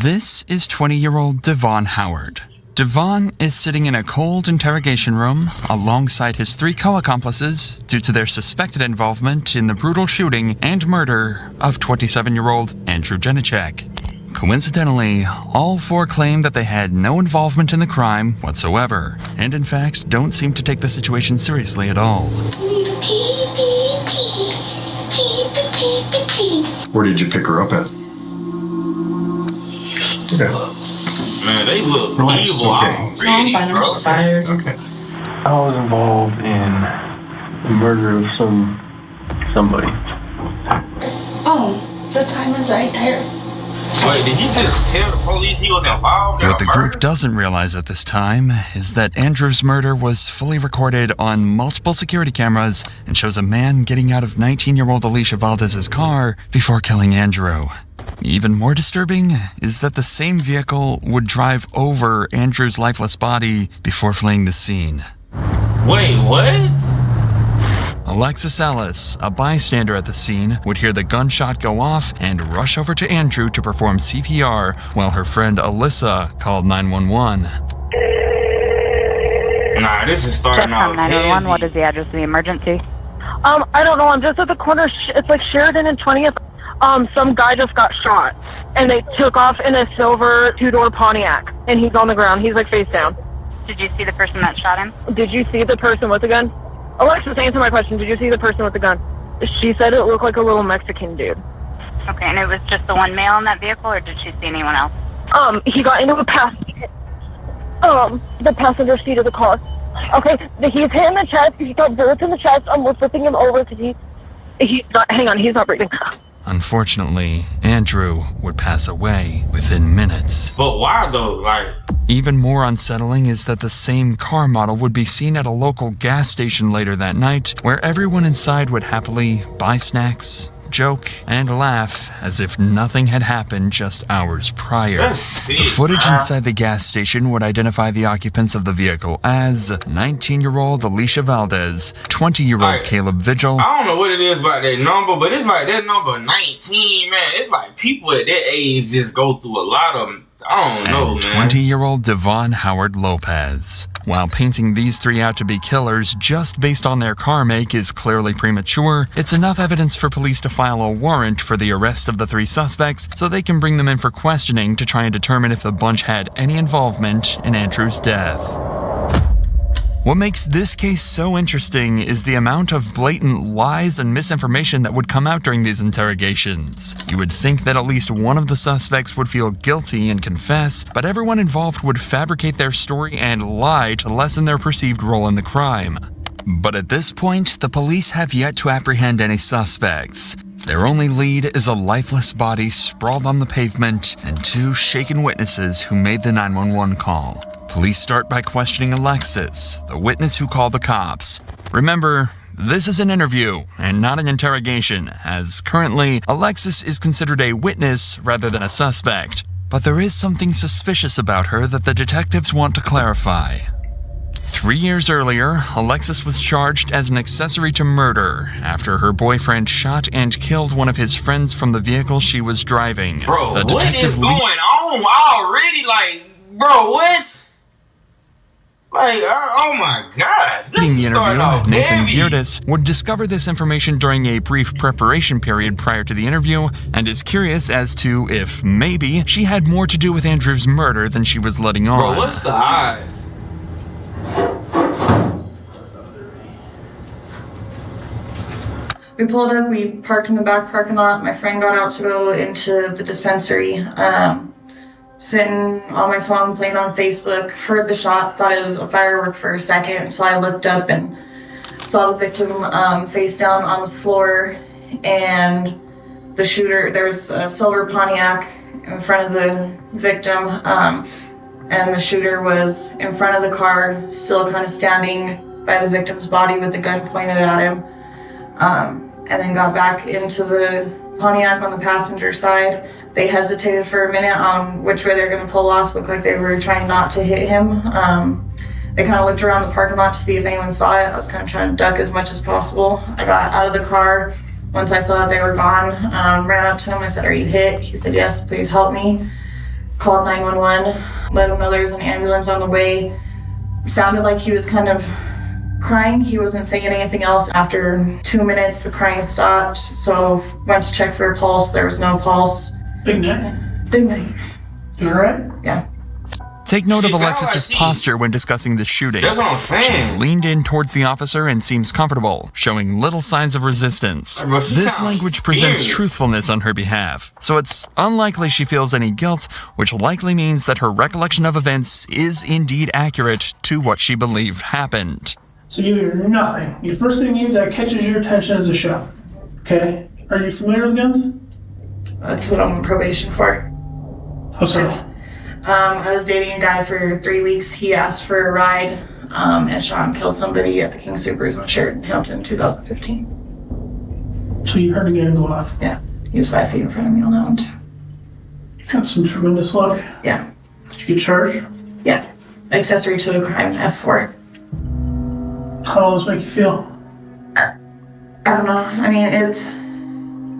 This is 20-year-old Devon Howard. Devon is sitting in a cold interrogation room alongside his 3 co-accomplices due to their suspected involvement in the brutal shooting and murder of 27-year-old Andrew Janicek. Coincidentally, all 4 claim that they had no involvement in the crime whatsoever, and in fact don't seem to take the situation seriously at all. Where did you pick her up at? Okay. Man, they look Relax, evil okay. already, I'm bro. just tired. Okay. I was involved in the murder of somebody. Oh, the time is right there. Wait, did he just tell the police he was involved in What the a murder? group doesn't realize at this time is that Andrew's murder was fully recorded on multiple security cameras and shows a man getting out of 19-year-old Alicia Valdez's car before killing Andrew. Even more disturbing is that the same vehicle would drive over Andrew's lifeless body before fleeing the scene. Wait, what? Alexis Ellis, a bystander at the scene, would hear the gunshot go off and rush over to Andrew to perform CPR while her friend Alyssa called 911. Nah, this is starting out 911, what heavy. is the address of the emergency? I don't know. I'm just at the corner. It's like Sheridan and 20th. Some guy just got shot, and they took off in a silver 2-door Pontiac, and he's on the ground. He's like face down. Did you see the person that shot him? Did you see the person with the gun? Alexis, answer my question. Did you see the person with the gun? She said it looked like a little Mexican dude. Okay, and it was just the one male in that vehicle, or did she see anyone else? He got into the passenger seat of the car. Okay, he's hit in the chest. He got bullets in the chest. We're flipping him over because he's not breathing. Unfortunately, Andrew would pass away within minutes. But why though? Like, Even more unsettling is that the same car model would be seen at a local gas station later that night, where everyone inside would happily buy snacks, joke, and laugh as if nothing had happened just hours prior. that's sick, The footage bro. inside the gas station would identify the occupants of the vehicle as 19-year-old Alicia Valdez, 20-year-old Alright. Caleb Vigil, I don't know what it is about that number, but it's like that number 19, man. It's like people at that age just go through a lot of them. I don't know, and man. 20-year-old Devon Howard Lopez. While painting these 3 out to be killers just based on their car make is clearly premature, it's enough evidence for police to file a warrant for the arrest of the 3 suspects so they can bring them in for questioning to try and determine if the bunch had any involvement in Andrew's death. What makes this case so interesting is the amount of blatant lies and misinformation that would come out during these interrogations. You would think that at least one of the suspects would feel guilty and confess, but everyone involved would fabricate their story and lie to lessen their perceived role in the crime. But at this point, the police have yet to apprehend any suspects. Their only lead is a lifeless body sprawled on the pavement and 2 shaken witnesses who made the 911 call. Police start by questioning Alexis, the witness who called the cops. Remember, this is an interview and not an interrogation, as currently Alexis is considered a witness rather than a suspect. But there is something suspicious about her that the detectives want to clarify. 3 years earlier, Alexis was charged as an accessory to murder after her boyfriend shot and killed one of his friends from the vehicle she was driving. Bro, The what is detective going on already? Like, bro, what? Like, oh my gosh, this Leading is the starting interview, off Nathan heavy. Vierdes would discover this information during a brief preparation period prior to the interview and is curious as to if maybe she had more to do with Andrew's murder than she was letting on. Bro, what's the odds? We pulled up, we parked in the back parking lot. My friend got out to go into the dispensary. Sitting on my phone, playing on Facebook, heard the shot, thought it was a firework for a second. So I looked up and saw the victim face down on the floor, and the shooter, there's a silver Pontiac in front of the victim, and the shooter was in front of the car, still kind of standing by the victim's body with the gun pointed at him. And then got back into the Pontiac on the passenger side. They hesitated for a minute on which way they're going to pull off. Looked like they were trying not to hit him. They kind of looked around the parking lot to see if anyone saw it. I was kind of trying to duck as much as possible. I got out of the car. Once I saw that they were gone, ran up to him. I said, "Are you hit?" He said, "Yes, please help me." called 911, let him know there was an ambulance on the way. Sounded like he was kind of crying. He wasn't saying anything else. After 2 minutes, the crying stopped. So went to check for a pulse. There was no pulse. Big neck? Big neck. You alright? Yeah. Take note She of sounds Alexis's like posture when discussing the shooting. That's what I'm saying. She's leaned in towards the officer and seems comfortable, showing little signs of resistance. Bro, she This sounds language presents experienced. truthfulness on her behalf, so it's unlikely she feels any guilt, which likely means that her recollection of events is indeed accurate to what she believed happened. So you hear nothing. The first thing that catches your attention is a shot. Okay? Are you familiar with guns? That's what I'm on probation for. How so? I was dating a guy for 3 weeks. He asked for a ride and shot and killed somebody at the King Soopers on Sheridan in Hampton in 2015. So you heard a gun go off. Yeah, he was 5 feet in front of me on that one too. Got some tremendous luck. Yeah, Did you get charged? yeah. Accessory to a crime, F4. How did all this make you feel? I don't know. I mean,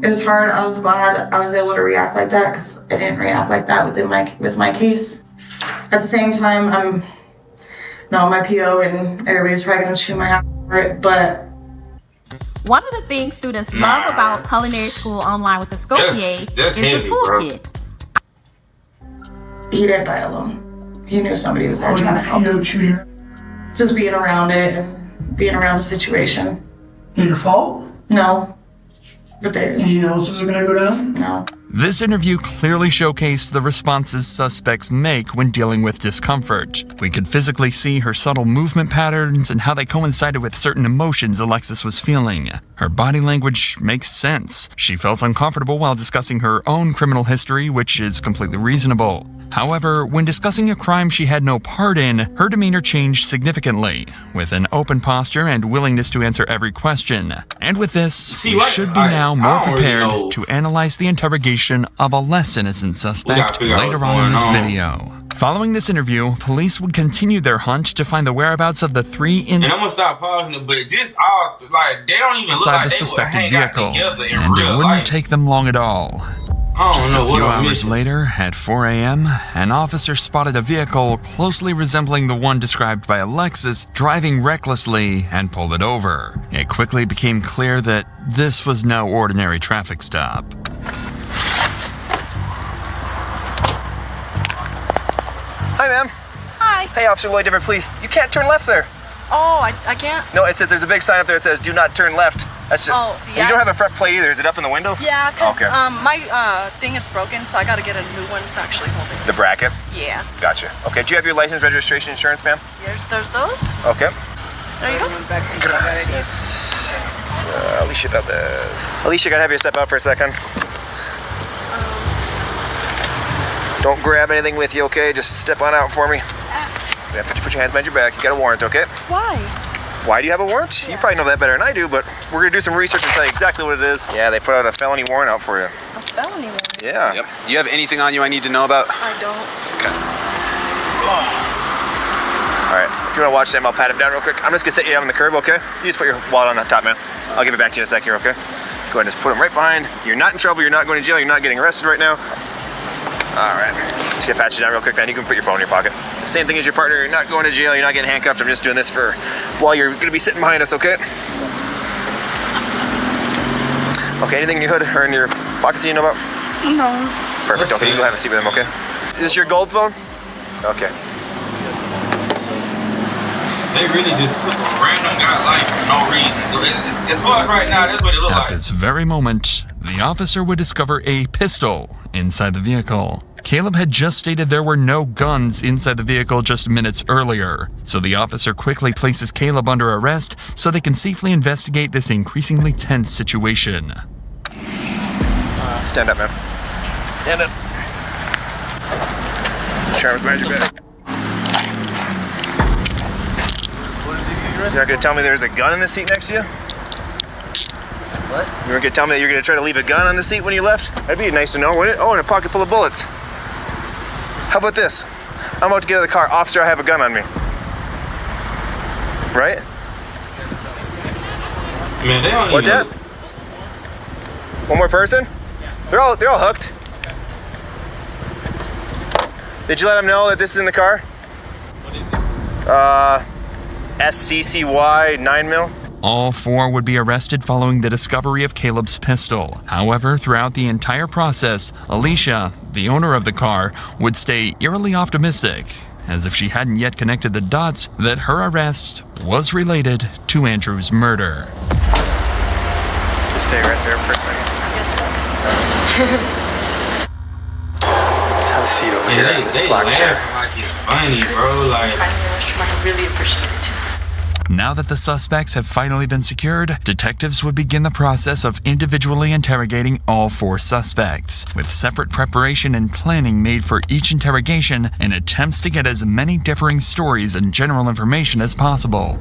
it was hard. I was glad I was able to react like that because I didn't react like that with my case. At the same time, I'm not my PO and everybody's probably gonna chew my ass for it, but One of the things students love about culinary school online with the Scopier is that's the heavy, bro. toolkit. he didn't die alone. He knew somebody was there How trying to help him. did you cheer? Just being around it and being around the situation. Is it your fault? No. But there's Did you know this was gonna go down? no. This interview clearly showcased the responses suspects make when dealing with discomfort. We could physically see her subtle movement patterns and how they coincided with certain emotions Alexis was feeling. Her body language makes sense. She felt uncomfortable while discussing her own criminal history, which is completely reasonable. However, when discussing a crime she had no part in, her demeanor changed significantly, with an open posture and willingness to answer every question. And with this, we should be now more prepared to analyze the interrogation of a less innocent suspect figure out later what's on in this going on. video. Following this interview, police would continue their hunt to find the whereabouts of the three And I'm gonna stop pausing it, but just all like they don't even look inside like the they would suspected hang out vehicle, together in and it real wouldn't life. take them long at all. I don't Just know a few what I'm hours missing. later, at 4 a.m., an officer spotted a vehicle closely resembling the one described by Alexis driving recklessly and pulled it over. It quickly became clear that this was no ordinary traffic stop. Hi, ma'am. Hi. Hey, Officer Lloyd Denver, please. You can't turn left there. Oh, I can't? No, it says there's a big sign up there that says "Do not turn left." That's just. Oh, And yeah. you don't have a front plate either. Is it up in the window? Yeah, because Okay. my thing is broken, so I got to get a new one to actually hold it. The bracket. Yeah. Gotcha. Okay. Do you have your license, registration, insurance, ma'am? There's those. Okay. There you go. Gracias. Alicia Valdez. Alicia, gotta have you step out for a second. Don't grab anything with you, okay? Just step on out for me. Yeah, put your hands behind your back. You got a warrant, okay? Why? Why do you have a warrant? You probably know that better than I do, but we're gonna do some research and tell you exactly what it is. Yeah, they put out a felony warrant out for you. A felony one. Yeah. Yep. Do you have anything on you I need to know about? I don't. Okay. All right. If you wanna watch them, I'll pat him down real quick. I'm just gonna set you down on the curb, okay? You just put your wallet on the top, man. I'll give it back to you in a sec here, okay? Go ahead and just put him right behind. You're not in trouble. You're not going to jail. You're not getting arrested right now. All right. Just gonna pat you down real quick, man. You can put your phone in your pocket. The same thing as your partner. You're not going to jail. You're not getting handcuffed. I'm just doing this for while you're gonna be sitting behind us, okay? Okay. Anything in your hood or in your pockets that you know about? No. Perfect. Okay. You go have a seat with him, okay? Is this your gold phone? Okay. They really just took a random guy life for no reason. As far as right now, that's what it looks At like. this very moment, the officer would discover a pistol inside the vehicle. Caleb had just stated there were no guns inside the vehicle just minutes earlier, so the officer quickly places Caleb under arrest so they can safely investigate this increasingly tense situation. Stand up, man. Stand up. Charles, behind your back. You're not gonna tell me there's a gun in the seat next to you? What? You weren't gonna tell me that you're gonna try to leave a gun on the seat when you left? That'd be nice to know, wouldn't it? Oh, and a pocket full of bullets. How about this? I'm about to get out of the car. Officer, I have a gun on me. Right? Man, they don't What's even. that? One more person? They're all hooked. Did you let him know that this is in the car? What is it? SCCY 9mm. All four would be arrested following the discovery of Caleb's pistol. However, throughout the entire process, Alicia, the owner of the car, would stay eerily optimistic, as if she hadn't yet connected the dots that her arrest was related to Andrew's murder. Just stay right there for a second. Yes, sir. Let's have a seat over here. Yeah, in this they black chair. laughing like it's funny, bro. Like, I really appreciate it. Now that the suspects have finally been secured, detectives would begin the process of individually interrogating all four suspects, with separate preparation and planning made for each interrogation in attempts to get as many differing stories and general information as possible.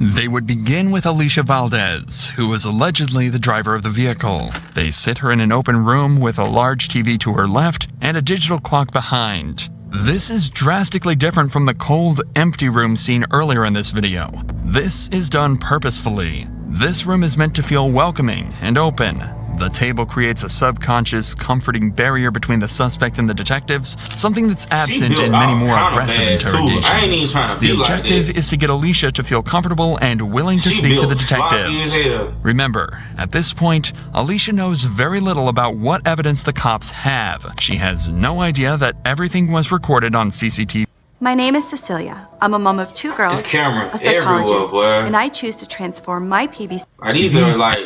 They would begin with Alicia Valdez, who was allegedly the driver of the vehicle. They sit her in an open room with a large TV to her left and a digital clock behind. This is drastically different from the cold, empty room seen earlier in this video. This is done purposefully. This room is meant to feel welcoming and open. The table creates a subconscious, comforting barrier between the suspect and the detectives, something that's absent in many more aggressive interrogations. I ain't even trying to The be like objective that. is to get Alicia to feel comfortable and willing to She speak to the built sloppy as detectives. hell. Remember, at this point, Alicia knows very little about what evidence the cops have. She has no idea that everything was recorded on CCTV. My name is Cecilia. I'm a mom of 2 girls, There's cameras a psychologist, everywhere, boy. and I choose to transform my PBC. Like, these are like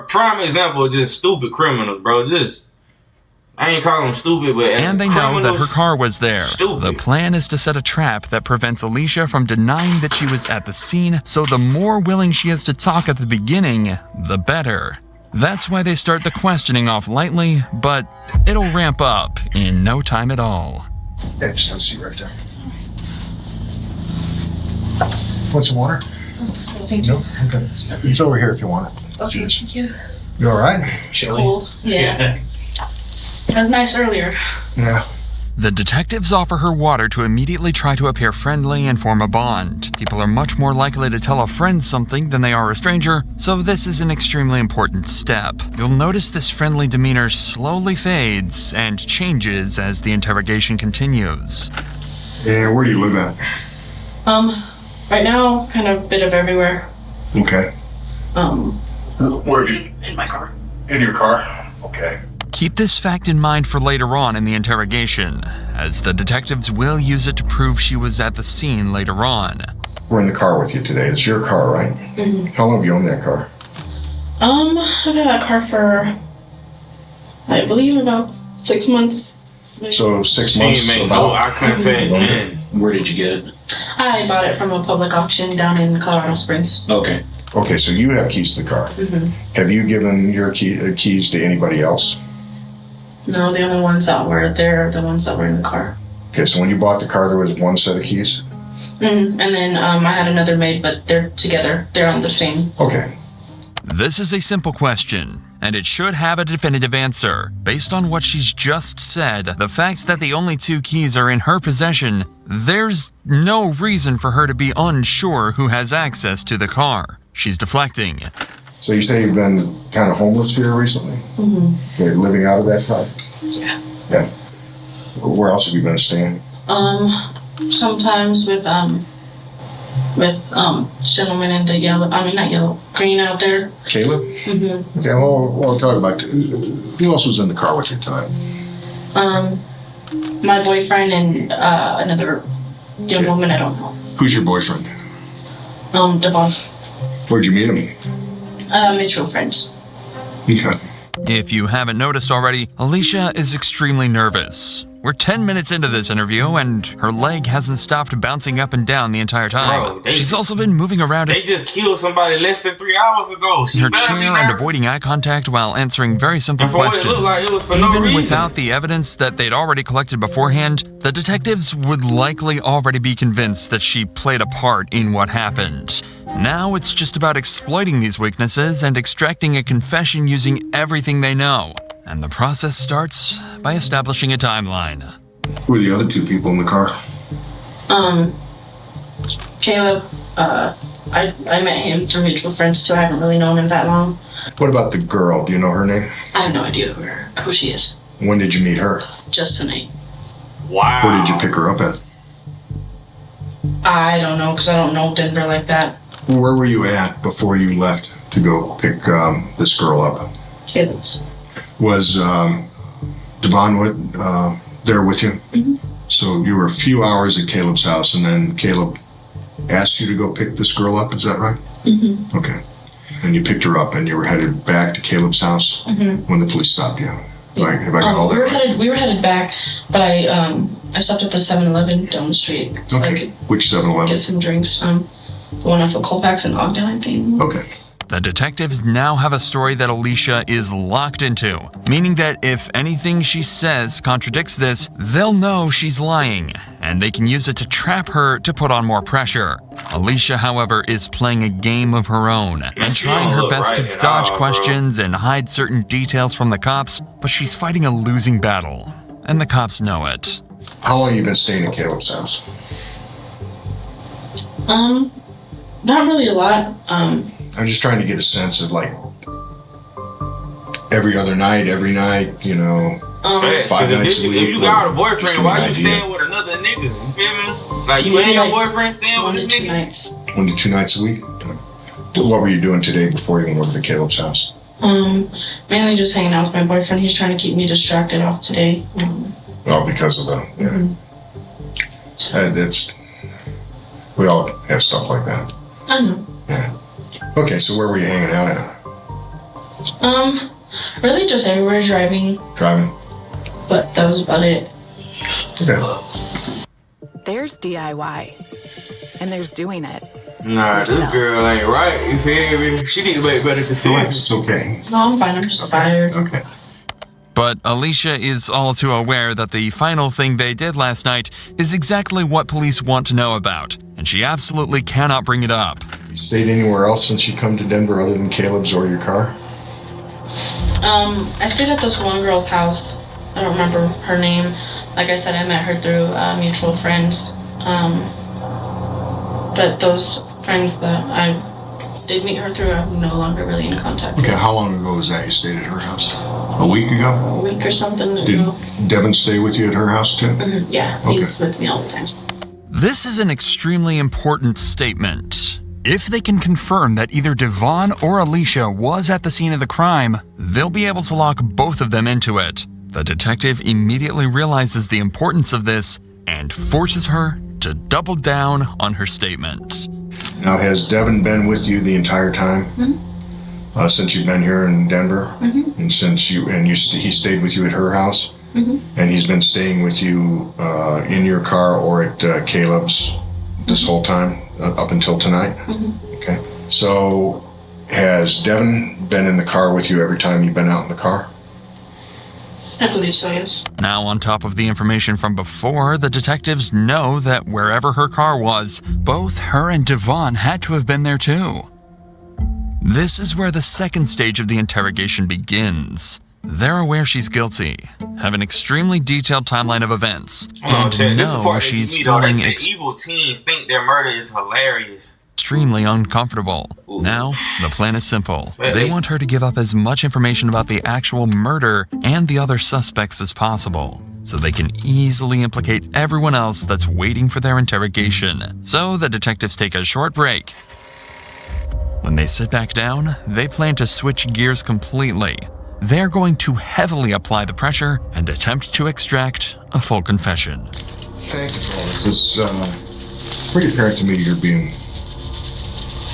prime example of just stupid criminals, bro. Just, I ain't calling them stupid, but as And they know that her criminals, car was there. stupid. The plan is to set a trap that prevents Alicia from denying that she was at the scene, so the more willing she is to talk at the beginning, the better. That's why they start the questioning off lightly, but it'll ramp up in no time at all. Yeah, just have a seat right there. Want some water? Oh, thank you. No? Okay. It's over here if you want it. Okay, thank you. You all right? Cold. Yeah. It was nice earlier. Yeah. The detectives offer her water to immediately try to appear friendly and form a bond. People are much more likely to tell a friend something than they are a stranger, so this is an extremely important step. You'll notice this friendly demeanor slowly fades and changes as the interrogation continues. And where do you live at? Right now, kind of a bit of everywhere. Okay. Where do you? In my car. In your car? Okay. Keep this fact in mind for later on in the interrogation, as the detectives will use it to prove she was at the scene later on. We're in the car with you today. It's your car, right? Mm-hmm. How long have you owned that car? I've had that car for, I believe, about 6 months. So 6 She months. ain't make about- no eye contact, man. Where did you get it? I bought it from a public auction down in Colorado Springs. Okay. Okay, so you have keys to the car. Mm-hmm. Have you given your keys to anybody else? No, the only ones that were there are the ones that were in the car. Okay, so when you bought the car, there was one set of keys? And then I had another maid, but they're together. They're on the same. Okay. This is a simple question, and it should have a definitive answer. Based on what she's just said, the fact that the only 2 keys are in her possession, there's no reason for her to be unsure who has access to the car. She's deflecting. So you say you've been kind of homeless here recently? Mm-hmm. You're living out of that car? Yeah. Yeah. Where else have you been staying? Sometimes with gentlemen in the green out there. Caleb? Mm-hmm. Okay, well, we'll talk about who else was in the car with you tonight? My boyfriend and another young woman I don't know. Who's your boyfriend? Devon's Where'd you meet him? mutual friends. Okay. If you haven't noticed already, Alicia is extremely nervous. We're 10 minutes into this interview, and her leg hasn't stopped bouncing up and down the entire time. Bro, She's also been moving around They just killed somebody less than 3 hours ago. She in her better chair be and nervous. avoiding eye contact while answering very simple And for what it questions. looked like, it was for no Even reason. without the evidence that they'd already collected beforehand, the detectives would likely already be convinced that she played a part in what happened. Now it's just about exploiting these weaknesses and extracting a confession using everything they know. And the process starts by establishing a timeline. Who are the other 2 people in the car? Caleb, I met him through mutual friends too. I haven't really known him that long. What about the girl? Do you know her name? I have no idea who she is. When did you meet her? Just tonight. Wow. Where did you pick her up at? I don't know, because I don't know Denver like that. Where were you at before you left to go pick this girl up? Kids. Was Devon there with you? Mm-hmm. So you were a few hours at Caleb's house, and then Caleb asked you to go pick this girl up, is that right? Mm-hmm. Okay. And you picked her up, and you were headed back to Caleb's house when the police stopped you. Like, have I got all that right? We were headed back, but I stopped at the 7-Eleven down the street. So Okay. I could Which 7-Eleven? get some drinks. The one off of Colfax and Ogden, I think. Okay. The detectives now have a story that Alicia is locked into, meaning that if anything she says contradicts this, they'll know she's lying, and they can use it to trap her to put on more pressure. Alicia, however, is playing a game of her own and trying her best to dodge questions and hide certain details from the cops, but she's fighting a losing battle, and the cops know it. How long have you been staying at Caleb's house? Not really a lot. I'm just trying to get a sense of like every other night, every night, you know, 5 nights a week. If you got a boyfriend, Just why an you idea. staying with another nigga? You feel me? Like you and your boyfriend staying with this nigga? Nights. 1 to 2 nights a week? What were you doing today before you went over to Caleb's house? Mainly just hanging out with my boyfriend. He's trying to keep me distracted off today. Well, because of the, that's, we all have stuff like that. I know. Yeah. Okay, so where were you hanging out at? Really just everywhere driving, Driving? but that was about it. Okay. There's DIY, and there's doing it. Nah, this girl ain't right. You feel me? She need to make better decisions. It's okay. No, I'm fine. I'm just tired. Okay. But Alicia is all too aware that the final thing they did last night is exactly what police want to know about, and she absolutely cannot bring it up. You stayed anywhere else since you come to Denver other than Caleb's or your car? I stayed at this one girl's house. I don't remember her name. Like I said, I met her through mutual friends. But those friends that I did meet her through, I'm no longer really in contact Okay, with. how long ago was that you stayed at her house? A week ago? A week or something Did ago. Devin stay with you at her house too? Mhm, yeah, he's with me all the time. This is an extremely important statement. If they can confirm that either Devon or Alicia was at the scene of the crime, they'll be able to lock both of them into it. The detective immediately realizes the importance of this and forces her to double down on her statement. Now, has Devin been with you the entire time? Since you've been here in Denver? And since he stayed with you at her house? And he's been staying with you in your car or at Caleb's this whole time, up until tonight? Okay. So, has Devin been in the car with you every time you've been out in the car? I believe so, yes. Now, on top of the information from before, the detectives know that wherever her car was, both her and Devon had to have been there too. This is where the second stage of the interrogation begins. They're aware she's guilty, have an extremely detailed timeline of events, and know she's feeling evil teens think their murder is hilarious. extremely uncomfortable. Now, the plan is simple. They want her to give up as much information about the actual murder and the other suspects as possible, so they can easily implicate everyone else that's waiting for their interrogation. So the detectives take a short break. When they sit back down, they plan to switch gears completely. They're going to heavily apply the pressure and attempt to extract a full confession. Thank you for all this. It's pretty apparent to me you're being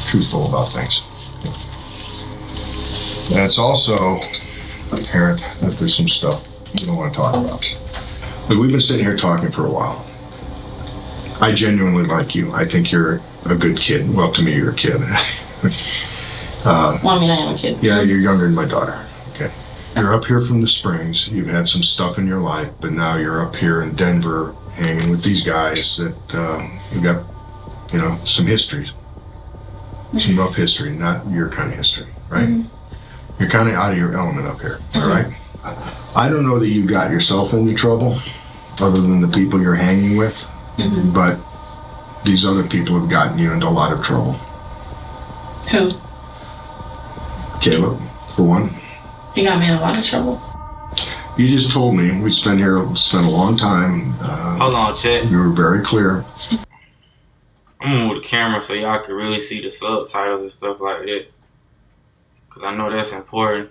truthful about things. And it's also apparent that there's some stuff you don't want to talk about. But we've been sitting here talking for a while. I genuinely like you. I think you're a good kid. Well, to me, you're a kid. Well, I mean, I am a kid. Yeah, you're younger than my daughter. Okay. You're up here from the Springs. You've had some stuff in your life, but now you're up here in Denver hanging with these guys that you've got, some histories. Some rough history, not your kind of history, right? You're kind of out of your element up here, all right? I don't know that you got yourself into trouble, other than the people you're hanging with, but these other people have gotten you into a lot of trouble. Who? Caleb, for one. He got me in a lot of trouble. You just told me we'd spent a long time. Hold on, chat. You were very clear. I'm gonna move the camera so y'all can really see the subtitles and stuff like that. Cause I know that's important.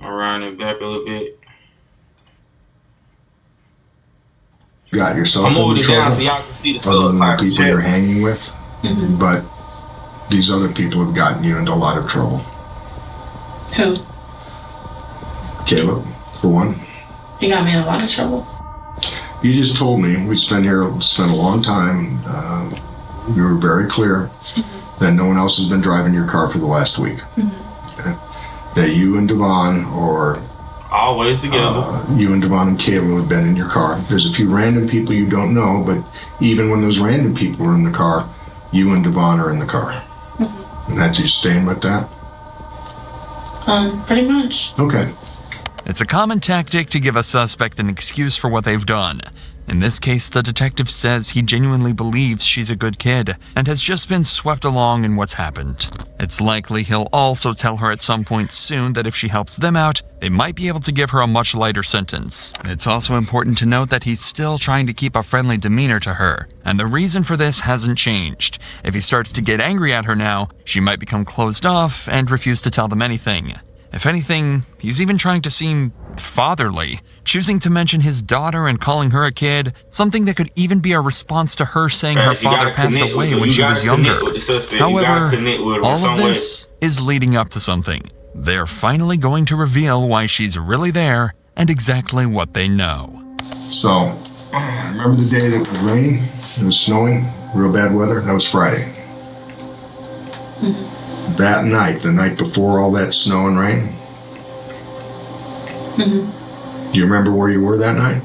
I'll round it back a little bit. Got yourself I'm moving in it trouble, down so y'all can see the other than the subtitles. people you're hanging with. But these other people have gotten you into a lot of trouble. Who? Caleb, for one. He got me in a lot of trouble. You just told me we'd spent a long time. You were very clear that no one else has been driving your car for the last week. Okay? That you and Devon, or always together. You and Devon and Caleb have been in your car. There's a few random people you don't know, but even when those random people are in the car, you and Devon are in the car. And that's you staying with that? Pretty much. Okay. It's a common tactic to give a suspect an excuse for what they've done. In this case, the detective says he genuinely believes she's a good kid and has just been swept along in what's happened. It's likely he'll also tell her at some point soon that if she helps them out, they might be able to give her a much lighter sentence. It's also important to note that he's still trying to keep a friendly demeanor to her, and the reason for this hasn't changed. If he starts to get angry at her now, she might become closed off and refuse to tell them anything. If anything, he's even trying to seem fatherly, choosing to mention his daughter and calling her a kid, something that could even be a response to her saying her father passed away when she was younger. However, all of this is leading up to something. They're finally going to reveal why she's really there and exactly what they know. So, remember the day that it was raining? It was snowing? Real bad weather? That was Friday. That night, the night before all that snow and rain? Do you remember where you were that night?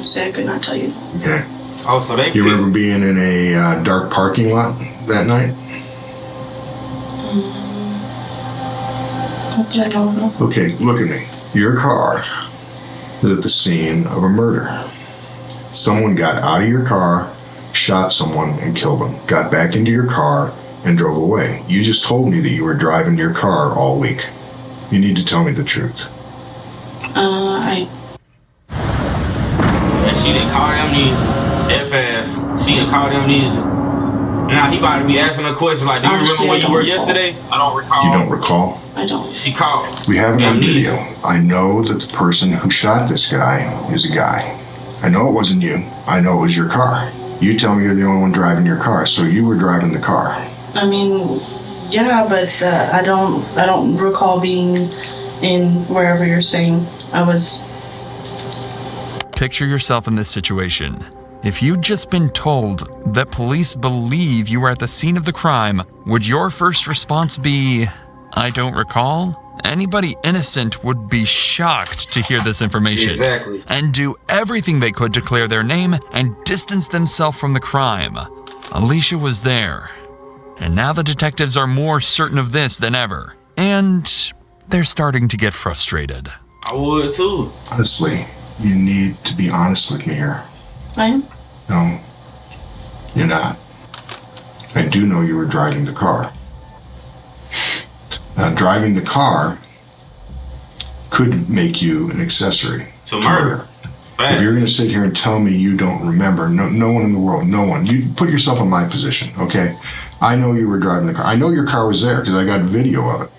Say I could not tell you. Okay. Oh, so they. You remember being in a dark parking lot that night? I don't know. Okay, look at me. Your car is at the scene of a murder. Someone got out of your car, shot someone, and killed them. Got back into your car and drove away. You just told me that you were driving your car all week. You need to tell me the truth. And she didn't call amnesia that fast. She didn't call amnesia. Now he about to be asking a question like, do you remember where you were yesterday? I don't recall. You don't recall? I don't. She called. We have it on amnesia. video. I know that the person who shot this guy is a guy. I know it wasn't you. I know it was your car. You tell me you're the only one driving your car, so you were driving the car. I mean, yeah, but I don't recall being in wherever you're saying I was. Picture yourself in this situation. If you'd just been told that police believe you were at the scene of the crime, would your first response be, I don't recall? Anybody innocent would be shocked to hear this information. Exactly. And do everything they could to clear their name and distance themselves from the crime. Alicia was there. And now the detectives are more certain of this than ever. And they're starting to get frustrated. I would too. Honestly, you need to be honest with me here. I am? No, you're not. I do know you were driving the car. Now, driving the car could make you an accessory to murder. If you're going to sit here and tell me you don't remember, no one in the world, no one. You put yourself in my position, okay? I know you were driving the car. I know your car was there because I got video of it.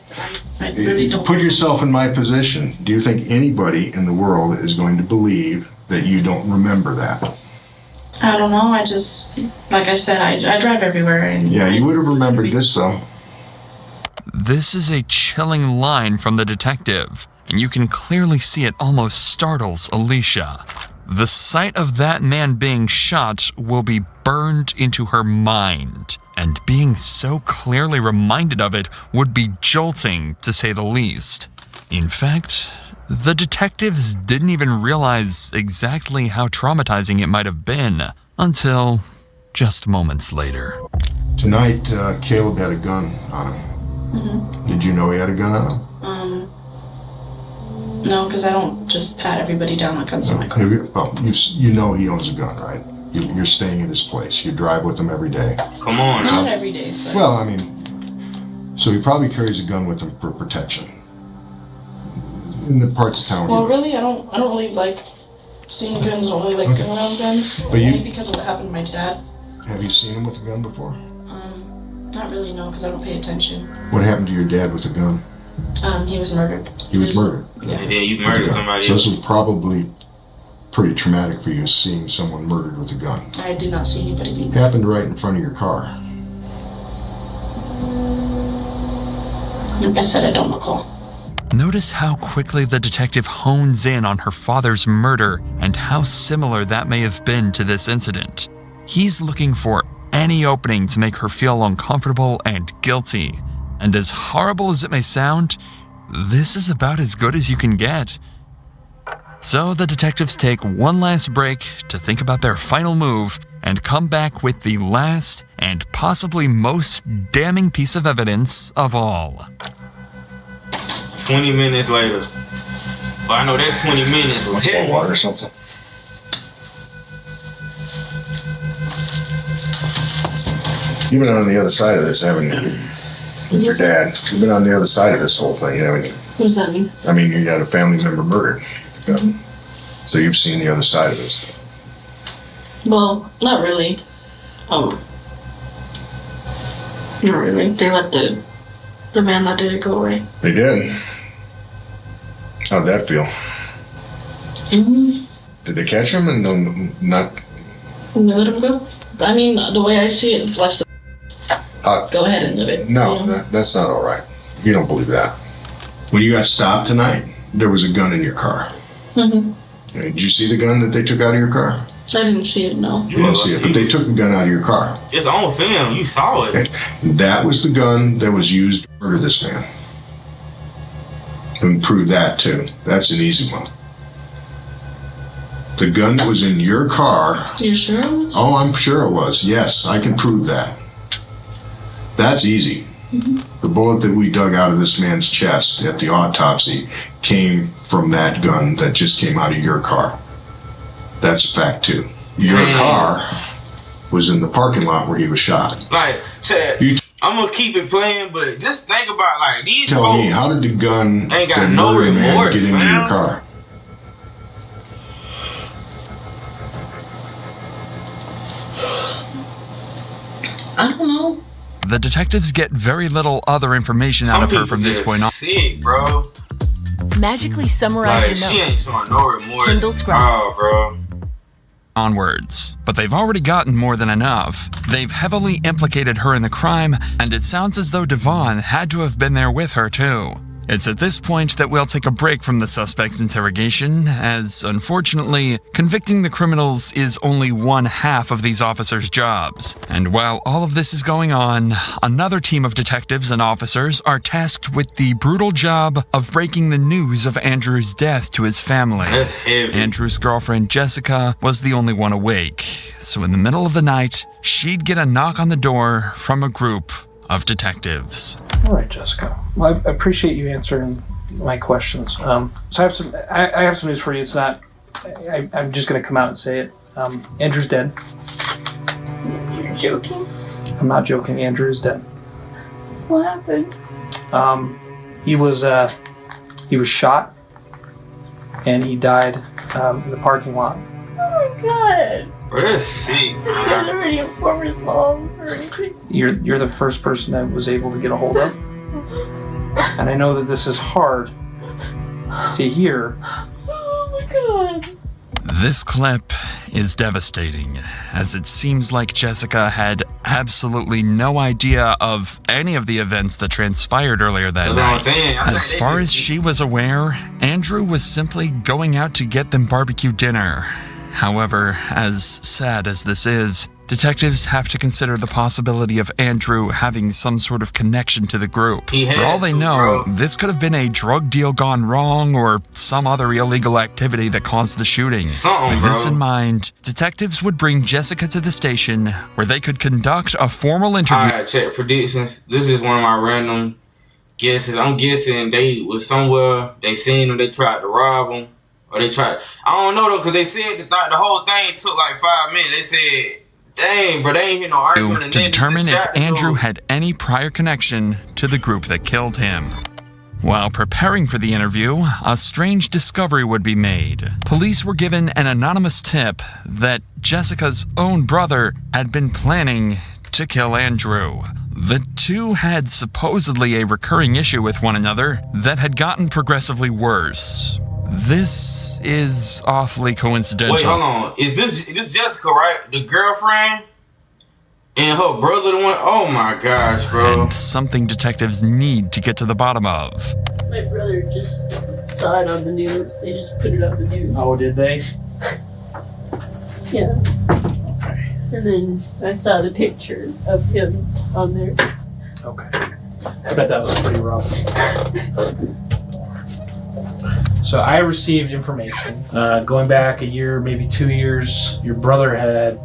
I really don't. Put yourself in my position. Do you think anybody in the world is going to believe that you don't remember that? I don't know. I just, like I said, I drive everywhere. And yeah, you would have remembered this, though. This is a chilling line from the detective, and you can clearly see it almost startles Alicia. The sight of that man being shot will be burned into her mind, and being so clearly reminded of it would be jolting, to say the least. In fact, the detectives didn't even realize exactly how traumatizing it might have been until just moments later. Tonight, Caleb had a gun on him. Did you know he had a gun on him? No, because I don't just pat everybody down that comes in my car. Well, you know he owns a gun, right? You're staying at his place. You drive with him every day. Come on. Not every day. But... Well, I mean, so he probably carries a gun with him for protection. in the parts of town. Well, really, I don't really like seeing guns. I don't really like being around guns. But only because of what happened to my dad. Have you seen him with a gun before? Not really, no, because I don't pay attention. What happened to your dad with a gun? He was murdered. He was murdered? Yeah. And then you murdered somebody So else. this was probably pretty traumatic for you, seeing someone murdered with a gun. I did not see anybody being It happened right in front of your car. Like I said, I don't recall. Notice how quickly the detective hones in on her father's murder and how similar that may have been to this incident. He's looking for any opening to make her feel uncomfortable and guilty. And as horrible as it may sound, this is about as good as you can get. So the detectives take one last break to think about their final move and come back with the last and possibly most damning piece of evidence of all. 20 minutes later. But I know that 20 minutes was heavy. Water or something. You've been on the other side of this, haven't you? With your dad. You've been on the other side of this whole thing, haven't you? What does that mean? I mean, you got a family member murdered. So you've seen the other side of this. Well, not really. Not really. They let the man that did it go away. They did. How'd that feel? Did they catch him and not? And they let him go? I mean, the way I see it, it's less. Go ahead and live it. No, you know? that's not all right. You don't believe that. When you got stopped tonight, there was a gun in your car. Did you see the gun that they took out of your car? I didn't see it, no. You didn't see it, but they took a gun out of your car. It's on film. You saw it. Okay. That was the gun that was used to murder this man. And prove that too. That's an easy one. The gun that was in your car. You sure it was? Oh, I'm sure it was. Yes, I can prove that. That's easy. The bullet that we dug out of this man's chest at the autopsy came from that gun that just came out of your car. That's a fact too. Your car was in the parking lot where he was shot. Like, Chad, I'm gonna keep it playing, but just think about like these Tell folks. me, how did the gun ain't got that no murdered man remorse, get into fam. your car? I don't know. The detectives get very little other information out of her from this point on. Sick, bro. Magically summarize Like, your she ain't notes. showing no remorse. Kindle Scribe. Oh, bro. Onwards, but they've already gotten more than enough. They've heavily implicated her in the crime, and it sounds as though Devon had to have been there with her too. It's at this point that we'll take a break from the suspect's interrogation, as unfortunately, convicting the criminals is only one half of these officers' jobs. And while all of this is going on, another team of detectives and officers are tasked with the brutal job of breaking the news of Andrew's death to his family. That's heavy. Andrew's girlfriend Jessica was the only one awake, so in the middle of the night, she'd get a knock on the door from a group of detectives. All right, Jessica. Well, I appreciate you answering my questions. So I have some news for you. It's not. I'm just going to come out and say it. Andrew's dead. You're joking? I'm not joking. Andrew is dead. What happened? He was shot, and he died in the parking lot. Oh my god. Bro, that's sick, Did man. already inform his mom or anything? You're the first person I was able to get a hold of, and I know that this is hard to hear. Oh my god. This clip is devastating, as it seems like Jessica had absolutely no idea of any of the events that transpired earlier that That's what I'm night. saying. I think As they far just- as she was aware, Andrew was simply going out to get them barbecue dinner. However, as sad as this is, detectives have to consider the possibility of Andrew having some sort of connection to the group. He For all had they to, know, bro. this could have been a drug deal gone wrong or some other illegal activity that caused the shooting. Something, With this bro. in mind, detectives would bring Jessica to the station where they could conduct a formal interview. Alright, check predictions. This is one of my random guesses. I'm guessing they was somewhere, they seen him, they tried to rob him. Or they tried, I don't know though, because they said the whole thing took like 5 minutes. They said, dang, bro, they ain't hear no argument. And to then they determine just if shot the Andrew dude. had any prior connection to the group that killed him. While preparing for the interview, a strange discovery would be made. Police were given an anonymous tip that Jessica's own brother had been planning to kill Andrew. The two had supposedly a recurring issue with one another that had gotten progressively worse. This is awfully coincidental. Wait, hold on. Is this Jessica, right? The girlfriend? And her brother the one? Oh my gosh, bro. And something detectives need to get to the bottom of. My brother just saw it on the news. They just put it on the news. Oh, did they? Yeah. And then I saw the picture of him on there. Okay. I bet that was pretty rough. So I received information going back a year, maybe 2 years. Your brother had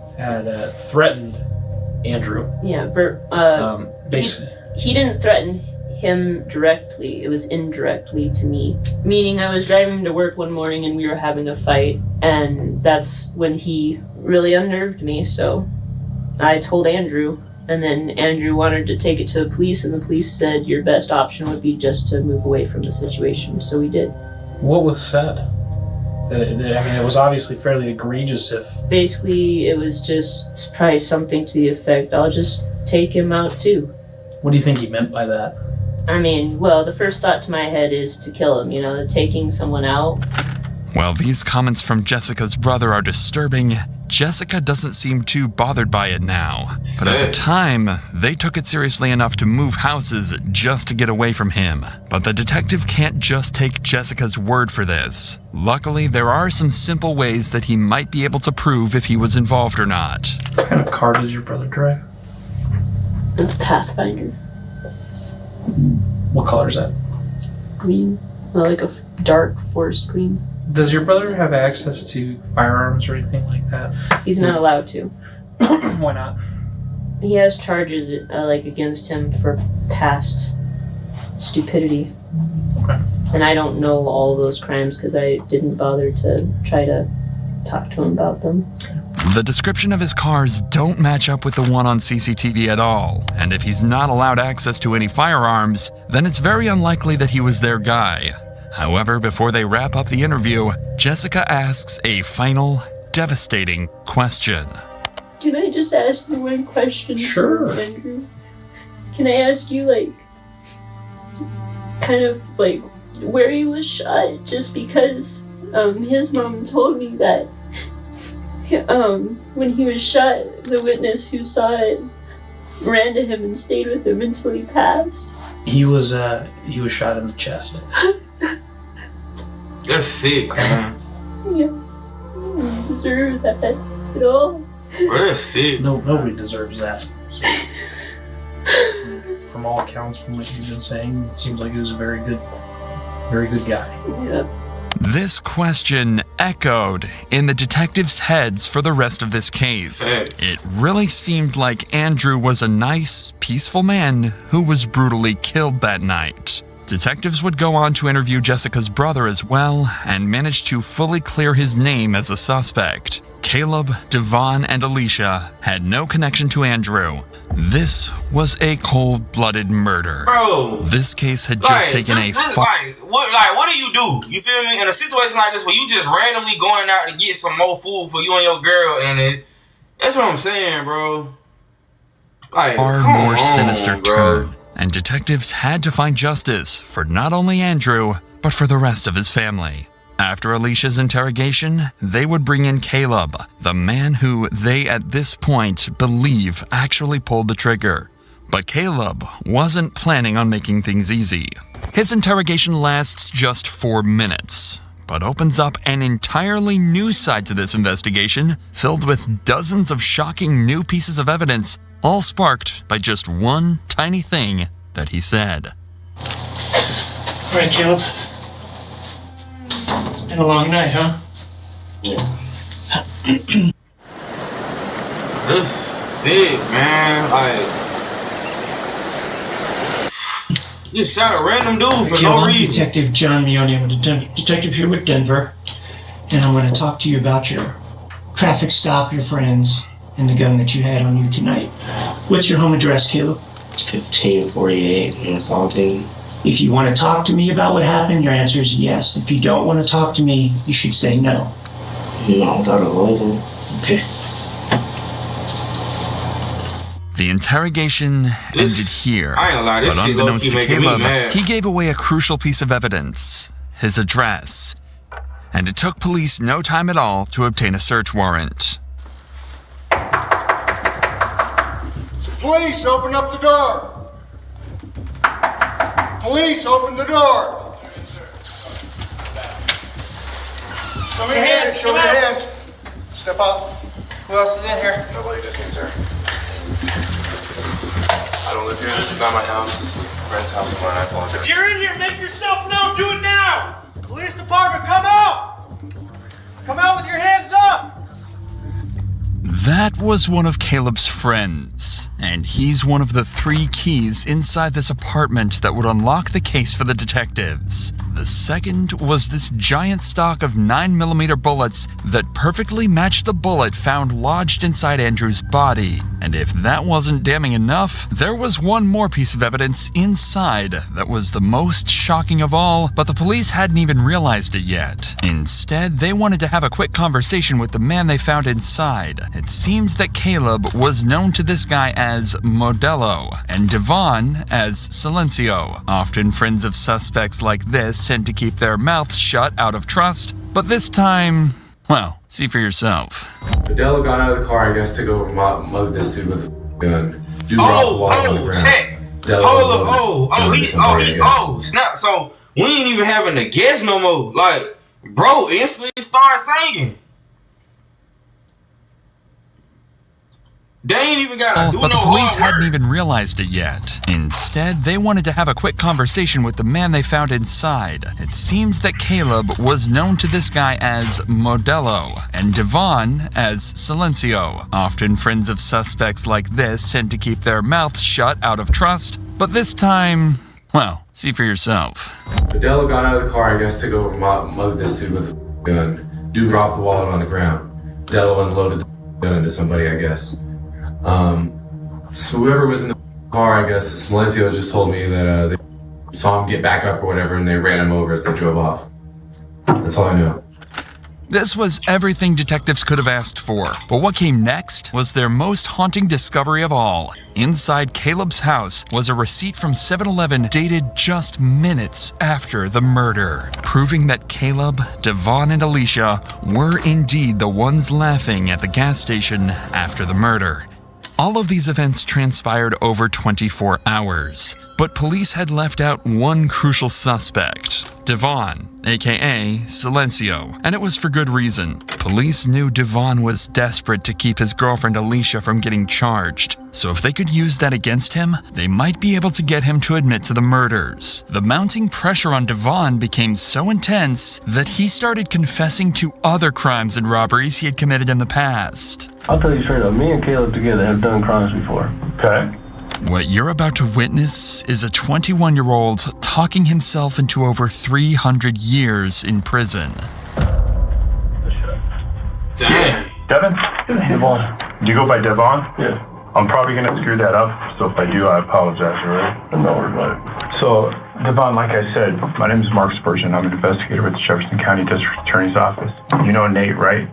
threatened Andrew. Yeah, basically. He didn't threaten him directly. It was indirectly to me. Meaning I was driving to work one morning and we were having a fight, and that's when he really unnerved me. So I told Andrew, and then Andrew wanted to take it to the police, and the police said your best option would be just to move away from the situation. So we did. What was said? I mean, it was obviously fairly egregious if... Basically, it was just probably something to the effect, I'll just take him out too. What do you think he meant by that? I mean, well, the first thought to my head is to kill him, taking someone out. While these comments from Jessica's brother are disturbing, Jessica doesn't seem too bothered by it now. But at the time, they took it seriously enough to move houses just to get away from him. But the detective can't just take Jessica's word for this. Luckily, there are some simple ways that he might be able to prove if he was involved or not. What kind of car does your brother drive? The Pathfinder. What color is that? Green. Well, like a dark forest green. Does your brother have access to firearms or anything like that? He's not allowed to. Why not? He has charges against him for past stupidity. Okay. And I don't know all those crimes because I didn't bother to try to talk to him about them. The description of his cars don't match up with the one on CCTV at all, and if he's not allowed access to any firearms, then it's very unlikely that he was their guy. However, before they wrap up the interview, Jessica asks a final, devastating question. Can I just ask you one question? Sure. Andrew? Can I ask you, where he was shot? Just because his mom told me that when he was shot, the witness who saw it ran to him and stayed with him until he passed. He was shot in the chest. That's sick, man. Yeah. You don't deserve that at all. Bro, that's sick. No, nobody deserves that. So, from all accounts, from what you've been saying, it seems like he was a very good guy. Yeah. This question echoed in the detectives' heads for the rest of this case. It really seemed like Andrew was a nice, peaceful man who was brutally killed that night. Detectives would go on to interview Jessica's brother as well and managed to fully clear his name as a suspect. Caleb, Devon, and Alicia had no connection to Andrew. This was a cold-blooded murder. Bro, this case had just taken what do you do? You feel me? In a situation like this where you just randomly going out to get some more food for you and your girl, and that's what I'm saying, bro. More sinister turn, and detectives had to find justice for not only Andrew, but for the rest of his family. After Alicia's interrogation, they would bring in Caleb, the man who they at this point believe actually pulled the trigger. But Caleb wasn't planning on making things easy. His interrogation lasts just 4 minutes, but opens up an entirely new side to this investigation, filled with dozens of shocking new pieces of evidence, all sparked by just one tiny thing that he said. All right, Caleb. It's been a long night, huh? Yeah. This sick, man. You shot a random dude for no reason. Detective John Meone. I'm a detective here with Denver, and I'm going to talk to you about your traffic stop, your friends, and the gun that you had on you tonight. What's your home address, Caleb? 1548 in Fontaine. If you want to talk to me about what happened, your answer is yes. If you don't want to talk to me, you should say no. No, I thought it wasn't. Okay. The interrogation ended here, I ain't gonna lie, this but shit unbeknownst to low-key making me Caleb, mad. he gave away a crucial piece of evidence, his address, and it took police no time at all to obtain a search warrant. Police, open up the door. Police, open the door. Show me your hands, show me your hands. Step up. Who else is in here? Nobody, just me, sir. I don't live here. This is not my house. This is a friend's house of mine. I apologize. If you're in here, make yourself known. Do it now. Police department, come out. Come out with your hands up. That was one of Caleb's friends, and he's one of the 3 keys inside this apartment that would unlock the case for the detectives. The second was this giant stock of 9mm bullets that perfectly matched the bullet found lodged inside Andrew's body. And if that wasn't damning enough, there was one more piece of evidence inside that was the most shocking of all, but the police hadn't even realized it yet. Instead, they wanted to have a quick conversation with the man they found inside. It seems that Caleb was known to this guy as Modelo, and Devon as Silencio. Often friends of suspects like this tend to keep their mouths shut out of trust, but this time, well, see for yourself. Modelo got out of the car, I guess, to go mug this dude with a gun. Dude dropped the wallet on the ground. Check. Modelo Hold up, snap. So we ain't even having to guess no more. Like, bro, instantly start singing. They ain't even gotta do But no the police hard hadn't work. even realized it yet. Instead, they wanted to have a quick conversation with the man they found inside. It seems that Caleb was known to this guy as Modelo, and Devon as Silencio. Often friends of suspects like this tend to keep their mouths shut out of trust, but this time, well, see for yourself. Modelo got out of the car, I guess, to go mug this dude with a gun. Dude dropped the wallet on the ground. Modelo unloaded the gun into somebody, I guess. So whoever was in the car, I guess, Silencio just told me that they saw him get back up or whatever, and they ran him over as they drove off. That's all I know. This was everything detectives could have asked for, but what came next was their most haunting discovery of all. Inside Caleb's house was a receipt from 7-Eleven dated just minutes after the murder, proving that Caleb, Devon, and Alicia were indeed the ones laughing at the gas station after the murder. All of these events transpired over 24 hours, but police had left out one crucial suspect, Devon, aka Silencio, and it was for good reason. Police knew Devon was desperate to keep his girlfriend Alicia from getting charged, so if they could use that against him, they might be able to get him to admit to the murders. The mounting pressure on Devon became so intense that he started confessing to other crimes and robberies he had committed in the past. I'll tell you straight up, me and Caleb together have done crimes before. Okay. What you're about to witness is a 21-year-old talking himself into over 300 years in prison. Dang. Devin? Devon. Do you go by Devon? Yeah. I'm probably gonna screw that up, so if I do, I apologize, alright? I'm not worried about it. So, Devon, like I said, my name is Mark Spurgeon. I'm an investigator with the Jefferson County District Attorney's Office. You know Nate, right?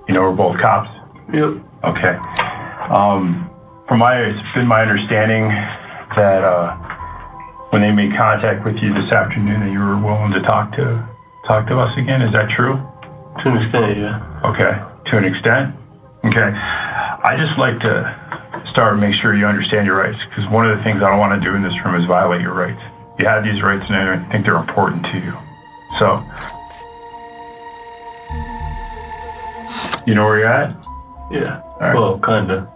You know we're both cops? Yep. Okay. It's been my understanding that when they made contact with you this afternoon, that you were willing to talk to us again. Is that true? To an extent, yeah. Okay. To an extent? Okay. I just like to start and make sure you understand your rights, because one of the things I don't want to do in this room is violate your rights. You have these rights, and I think they're important to you. So, you know where you're at? Yeah. All right. Well, kinda.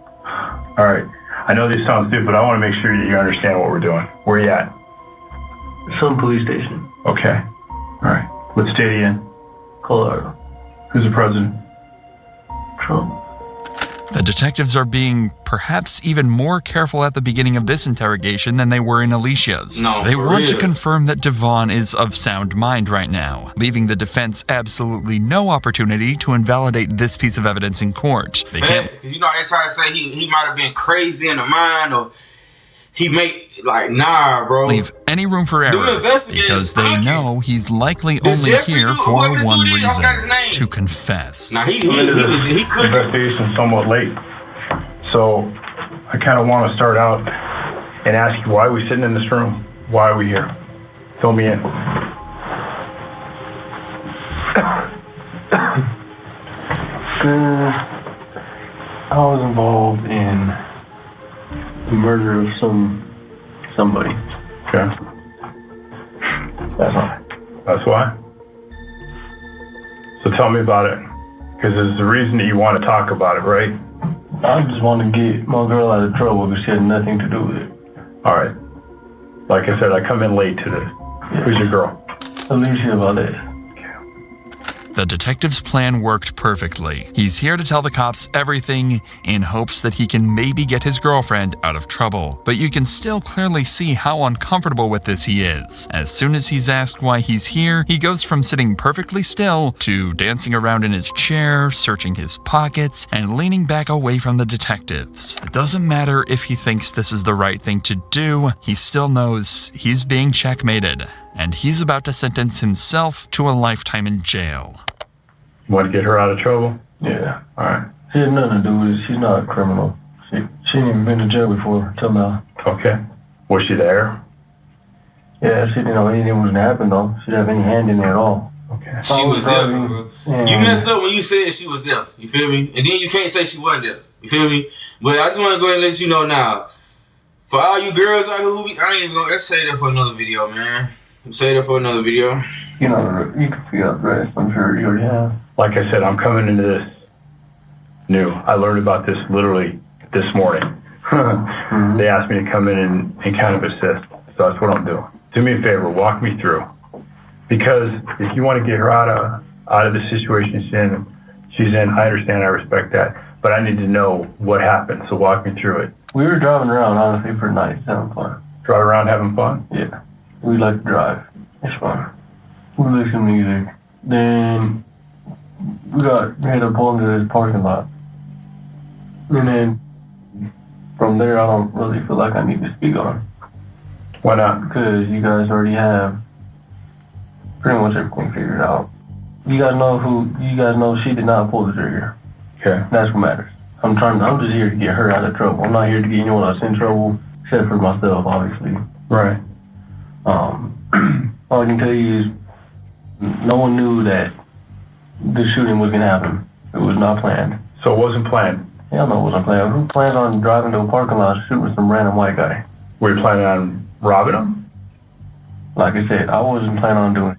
All right. I know this sounds stupid, but I want to make sure that you understand what we're doing. Where are you at? Some police station. Okay. All right. What state are you in? Colorado. Who's the president? Trump. The detectives are being perhaps even more careful at the beginning of this interrogation than they were in Alicia's. No, they for want to real. confirm that Devon is of sound mind right now, leaving the defense absolutely no opportunity to invalidate this piece of evidence in court. They can't. Because you know they try to say he might have been crazy in the mind, or he make like nah, bro. Leave any room for error because they know he's likely only here for one reason: to confess. Now he could. Investigation somewhat late, so I kind of want to start out and ask you, why are we sitting in this room? Why are we here? Fill me in. I was involved in the murder of somebody. Okay. That's why. That's why? So tell me about it. Because there's a reason that you want to talk about it, right? I just want to get my girl out of trouble because she had nothing to do with it. All right. Like I said, I come in late to this. Yeah. Who's your girl? Alicia Valdez. The detective's plan worked perfectly. He's here to tell the cops everything in hopes that he can maybe get his girlfriend out of trouble. But you can still clearly see how uncomfortable with this he is. As soon as he's asked why he's here, he goes from sitting perfectly still to dancing around in his chair, searching his pockets, and leaning back away from the detectives. It doesn't matter if he thinks this is the right thing to do, he still knows he's being checkmated, and he's about to sentence himself to a lifetime in jail. You want to get her out of trouble? Yeah. All right. She had nothing to do with it. She's not a criminal. She ain't even been to jail before till now. Okay. Was she there? Yeah, she didn't know anything was going to happen, though. She didn't have any hand in it at all. Okay. She was there, bro. You messed up when you said she was there. You feel me? And then you can't say she wasn't there. You feel me? But I just want to go ahead and let you know now. For all you girls out here who I ain't even gonna, let's say that for another video, man. Say that for another video. You know, you can figure out the rest. I'm sure you already have. Like I said, I'm coming into this new. I learned about this literally this morning. Mm-hmm. They asked me to come in and kind of assist. So that's what I'm doing. Do me a favor, walk me through. Because if you want to get her out of the situation she's in, I understand, I respect that. But I need to know what happened, so walk me through it. We were driving around, honestly, for nights, having fun. Drive around having fun? Yeah. We like to drive. It's fun. We listen to music. Then we had to pull into this parking lot. And then from there, I don't really feel like I need to speak on it. Why not? Because you guys already have pretty much everything figured out. You guys know she did not pull the trigger. Okay. That's what matters. I'm just here to get her out of trouble. I'm not here to get anyone else in trouble, except for myself, obviously. Right. All I can tell you is no one knew that the shooting was going to happen. It was not planned. So it wasn't planned? Hell no, it wasn't planned. Who planned on driving to a parking lot shooting some random white guy? Were you planning on robbing him? Like I said, I wasn't planning on doing it.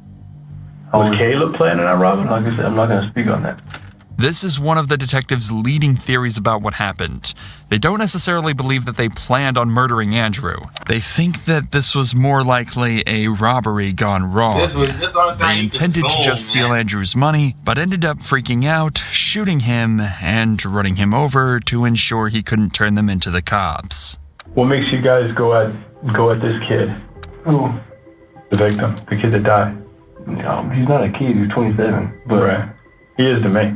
Was Caleb planning on robbing him? Like I said, I'm not going to speak on that. This is one of the detectives' leading theories about what happened. They don't necessarily believe that they planned on murdering Andrew. They think that this was more likely a robbery gone wrong. They intended to just steal Andrew's money, but ended up freaking out, shooting him, and running him over to ensure he couldn't turn them into the cops. What makes you guys go at this kid? Who? The victim, the kid that died. No, he's not a kid, he's 27. But right. He is to me.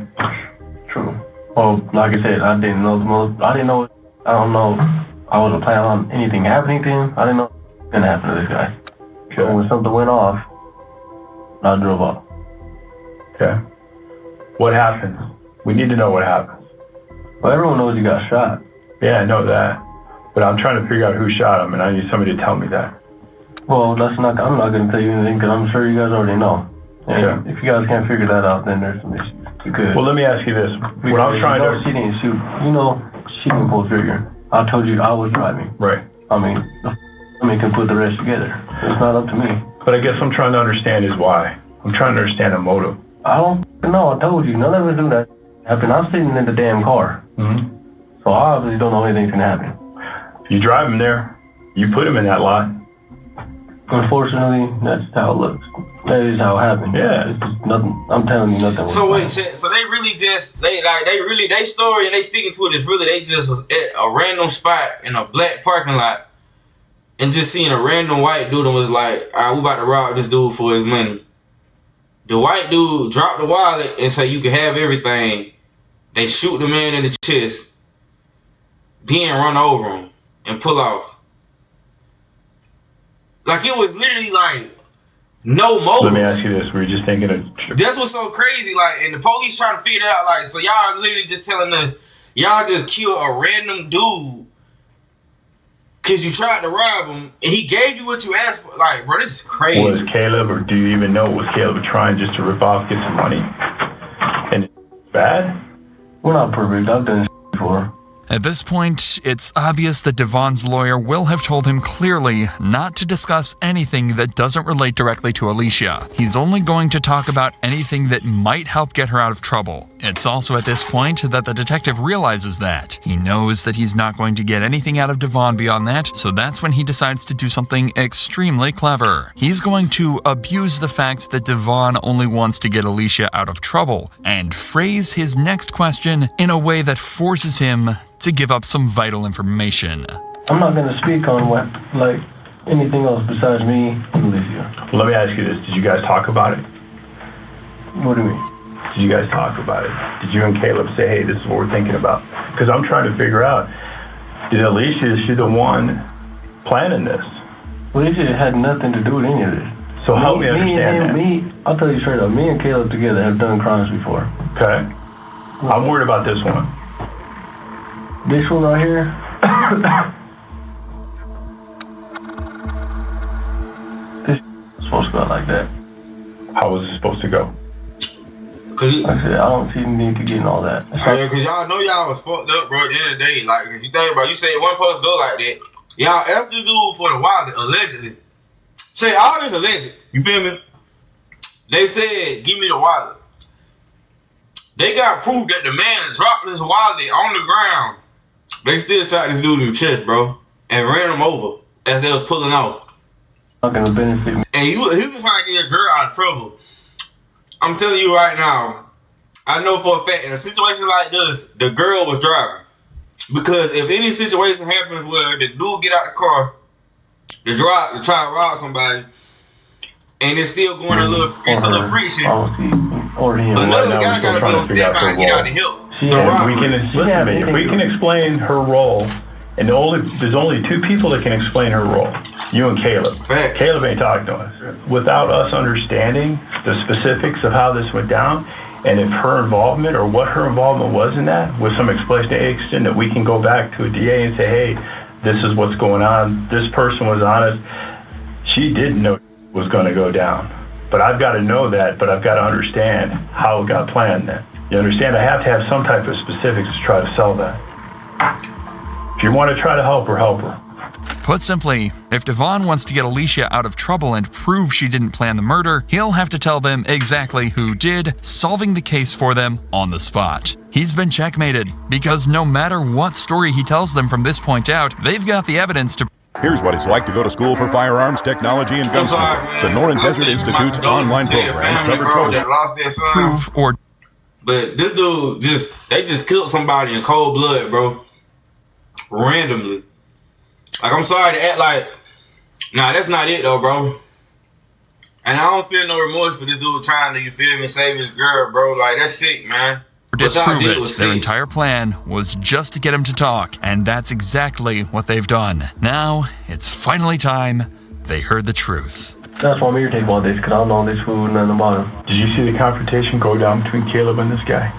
True. Well, like I said, I don't know. I wasn't planning on anything happening to him. I didn't know what was going to happen to this guy. Okay. So when something went off, I drove off. Okay. What happens? We need to know what happens. Well, everyone knows he got shot. Yeah, I know that. But I'm trying to figure out who shot him, and I need somebody to tell me that. Well, I'm not going to tell you anything, because I'm sure you guys already know. And yeah. If you guys can't figure that out, then there's some issues. Because well, let me ask you this. What I'm trying to... She didn't shoot. You know, she didn't pull the trigger. I told you I was driving. Right. I mean, can put the rest together. It's not up to me. But I guess I'm trying to understand is why. I'm trying to understand the motive. I don't know. I told you. None of us do that happen. I'm sitting in the damn car. Mm-hmm. So I obviously don't know anything's going to happen. You drive him there. You put him in that lot. Unfortunately, that's how it looks. That is how it happened. Yeah. It's just nothing. I'm telling you nothing. So wait, so they really just they story and they sticking to it is really they just was at a random spot in a black parking lot and just seeing a random white dude and was like, all right, we about to rob this dude for his money. The white dude dropped the wallet and say you can have everything. They shoot the man in the chest, then run over him and pull off. Like, it was literally like no motive. Let me ask you this: were you just thinking of? That's what's so crazy. Like, and the police trying to figure it out. Like, so y'all literally just telling us y'all just killed a random dude because you tried to rob him, and he gave you what you asked for. Like, bro, this is crazy. Was Caleb, or do you even know was Caleb trying just to rip off, get some money? And it's bad? We're not perfect. I've done this before. At this point, it's obvious that Devon's lawyer will have told him clearly not to discuss anything that doesn't relate directly to Alicia. He's only going to talk about anything that might help get her out of trouble. It's also at this point that the detective realizes that. He knows that he's not going to get anything out of Devon beyond that, so that's when he decides to do something extremely clever. He's going to abuse the fact that Devon only wants to get Alicia out of trouble, and phrase his next question in a way that forces him to give up some vital information. I'm not going to speak on what, like, anything else besides me and Alicia. Let me ask you this. Did you guys talk about it? What do you mean? Did you guys talk about it? Did you and Caleb say, hey, this is what we're thinking about? Because I'm trying to figure out, is she the one planning this? Alicia had nothing to do with any of this. So help me understand that. I'll tell you straight up, me and Caleb together have done crimes before. Okay. I'm worried about this one. This one right here? This is supposed to go like that. How was it supposed to go? Like I said, I don't see the need to get in all that. Yeah, cause y'all know y'all was fucked up, bro. At the end of the day, like, cause you think about, you say it wasn't supposed to go like that. Y'all after the dude for the while, allegedly. Say all this alleged. You feel me? They said, give me the wallet. They got proof that the man dropped his wallet on the ground. They still shot this dude in the chest, bro, and ran him over as they was pulling off. And he was trying to get a girl out of trouble. I'm telling you right now, I know for a fact in a situation like this, the girl was driving. Because if any situation happens where the dude get out the car to try to rob somebody, and it's still going a little friction, another guy gotta be on standby and get out and help. If we can explain her role, and there's only two people that can explain her role, you and Caleb. Facts. Caleb ain't talking to us. Without us understanding the specifics of how this went down, and if her involvement or what her involvement was in that, with some explanation that we can go back to a DA and say, hey, this is what's going on, this person was honest, she didn't know it was going to go down. But I've got to know that, but I've got to understand how it got planned then. You understand? I have to have some type of specifics to try to sell that. If you want to try to help her, help her. Put simply, if Devon wants to get Alicia out of trouble and prove she didn't plan the murder, he'll have to tell them exactly who did, solving the case for them on the spot. He's been checkmated, because no matter what story he tells them from this point out, they've got the evidence to... Here's what it's like to go to school for firearms, technology, and gunsmithing. Sonoran Desert Institute's online programs cover that lost their son. Prove or... But this dude they just killed somebody in cold blood, bro. Randomly. Like, I'm sorry to act like, nah, that's not it though, bro. And I don't feel no remorse for this dude trying to, you feel me, save his girl, bro. Like, that's sick, man. Disprove it. Their entire plan was just to get him to talk, and that's exactly what they've done. Now, it's finally time they heard the truth. That's why I'm irritated about this, because I don't know this fool nothing about him. Did you see the confrontation go down between Caleb and this guy?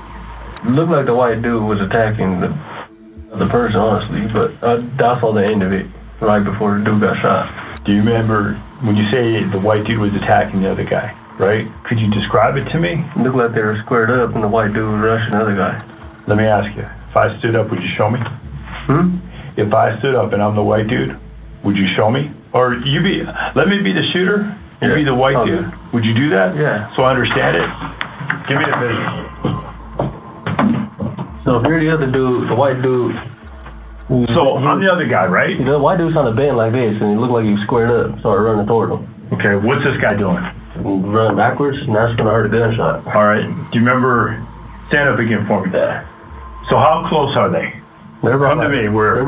It looked like the white dude was attacking the person, honestly, but I saw the end of it right before the dude got shot. Do you remember when you say the white dude was attacking the other guy, right? Could you describe it to me? It looked like they were squared up and the white dude was rushing the other guy. Let me ask you, if I stood up, would you show me? If I stood up and I'm the white dude, would you show me? Or let me be the shooter, you be the white dude. Would you do that? Yeah. So I understand it? Give me the visual. So if you're the other dude, the white dude... So I'm the other guy, right? The white dude's on the bend like this, and he looked like he was squared up, started running toward him. Okay, what's this guy doing? Running backwards, and that's when I heard a gunshot. All right, do you remember... Stand up again for me. So how close are they? Come to me. They're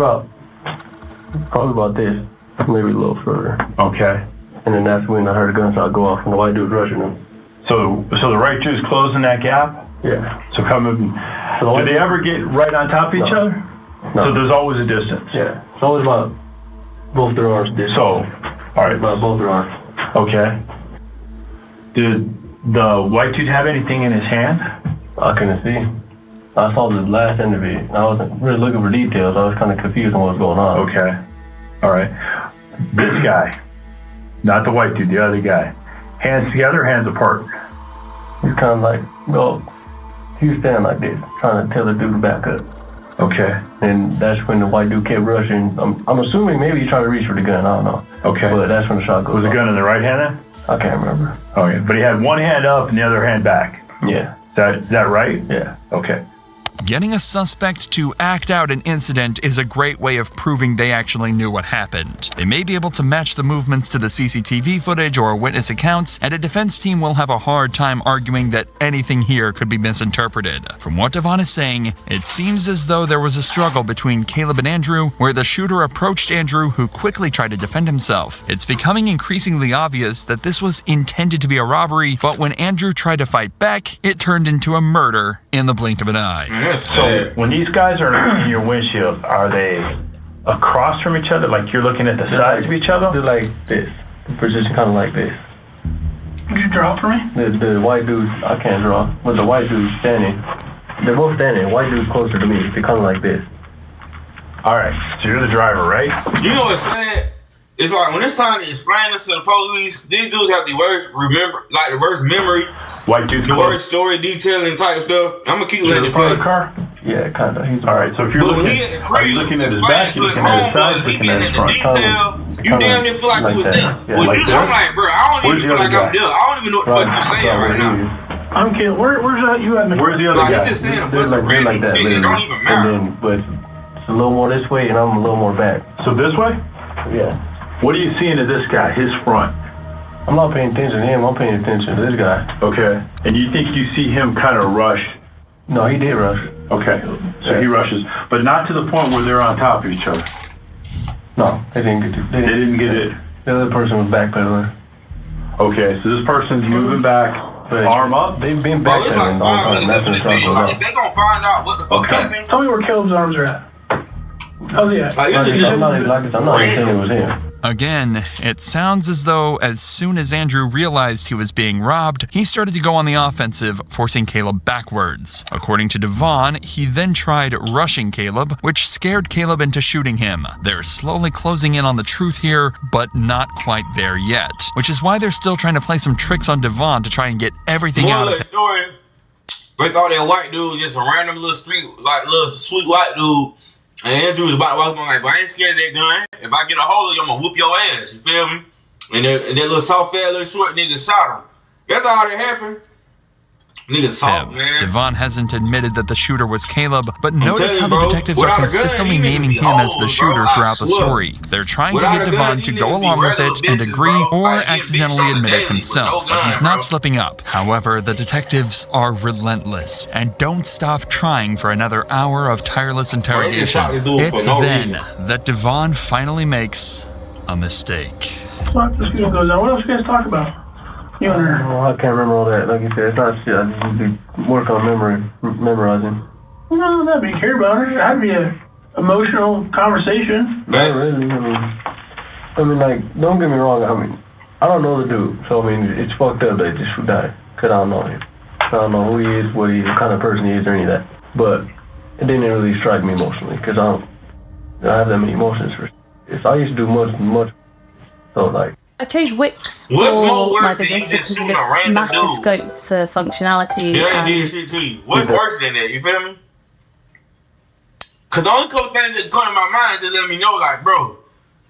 probably about this, maybe a little further. Okay. And then that's when I heard a gunshot go off, and the white dude rushing him. So the right dude's closing that gap? Yeah. So do they ever get right on top of each other? No. So there's always a distance? Yeah. It's always about both their arms distance. So All right. Both are armed. Okay. Did the white dude have anything in his hand? I couldn't see. I saw the last interview. I wasn't really looking for details. I was kind of confused on what was going on. Okay. All right. This guy, not the white dude, the other guy. Hands together, hands apart. He's kind of like, well, he was standing like this, trying to tell the dude to back up. Okay. And that's when the white dude kept rushing. I'm assuming maybe he tried to reach for the gun. I don't know. Okay. But that's when the shot goes Was the off. gun in the right hand then? I can't remember. Okay. But he had one hand up and the other hand back. Yeah. Is that right? Yeah. Okay. Getting a suspect to act out an incident is a great way of proving they actually knew what happened. They may be able to match the movements to the CCTV footage or witness accounts, and a defense team will have a hard time arguing that anything here could be misinterpreted. From what Devon is saying, it seems as though there was a struggle between Caleb and Andrew, where the shooter approached Andrew, who quickly tried to defend himself. It's becoming increasingly obvious that this was intended to be a robbery, but when Andrew tried to fight back, it turned into a murder in the blink of an eye. So when these guys are in your windshield, are they across from each other? Like you're looking at the sides of each other? They're like this. The position kind of like this. Would you draw for me? The white dude, I can't draw, but the white dude's standing. They're both standing. The white dude's closer to me. They're kind of like this. All right, so you're the driver, right? You know what's sad? It's like when it's time to explain this to the police, these dudes have the worst memory. White dude, the worst story detailing type stuff. I'm gonna keep letting it play. play. Car? Yeah, kind of. All right, so if you're looking, are you looking at his back? You're looking at his side. Looking at his front. You damn near feel like you was there. Yeah, Well, I'm like, bro, I don't even feel like I'm there. I don't even know what the fuck you saying right now. I'm kidding. Where's that? You at me? Where's the other guy? Like, he's just saying a bunch of random shit. It don't even matter. But it's a little more this way, and I'm a little more back. So this way? Yeah. What are you seeing of this guy, his front? I'm not paying attention to him. I'm paying attention to this guy. Okay. And you think you see him kind of rush? No, he did rush. Okay. So he rushes, but not to the point where they're on top of each other. No, they didn't get it. They didn't get it. The other person was backpedaling. Okay, so this person's moving back, arm up. They've been Bro, it's like backpedaling all the time. 5 minutes That's into when this the video. shot Like, goes is they gonna find out what the fuck happened? Tell me where Caleb's arms are at. How's he at? Like, off. I'm not even saying it was him. Again, it sounds as though as soon as Andrew realized he was being robbed, he started to go on the offensive, forcing Caleb backwards. According to Devon, he then tried rushing Caleb, which scared Caleb into shooting him. They're slowly closing in on the truth here, but not quite there yet, which is why they're still trying to play some tricks on Devon to try and get everything out of him. Story. They thought that white dude, just a random little little sweet white dude. And Andrew was about to walk on like, but I ain't scared of that gun. If I get a hold of you, I'm gonna whoop your ass. You feel me? And that little soft fat little short nigga shot him. That's all that happened. Nigga soft, man. Devon hasn't admitted that the shooter was Caleb, but notice how the bro, detectives are without a gun, consistently he naming need to him be as the old, shooter bro, I throughout the swear. story. They're trying Without to get a gun, Devon he to need go to be along with regular it and bitches, agree bro. or Like, getting accidentally bitched on admit the it daily with himself, no but he's gun, not bro. slipping up. However, the detectives are relentless and don't stop trying for another hour of tireless interrogation. shot this dude It's for no then reason. that Devon finally makes a mistake. Fuck, this video goes on. What else you guys talk about? You and her. Oh, I can't remember all that. Like you said, it's not shit. I just need to work on memorizing. No, that'd be care about it. That'd be a emotional conversation. Not really. I mean, like, don't get me wrong. I mean, I don't know the dude, so I mean, it's fucked up that this would die. Cause I don't know him. I don't know who he is, what kind of person he is, or any of that. But it didn't really strike me emotionally, cause I don't have that many emotions for this. I used to do much. So like. I chose Wix What's more for worse my than business you just because of shooting a its random massive dude? scope for functionality. Yeah, they did shit to you. What's worse than that? You feel me? Cause the only couple things that come to my mind is to let me know, like, bro,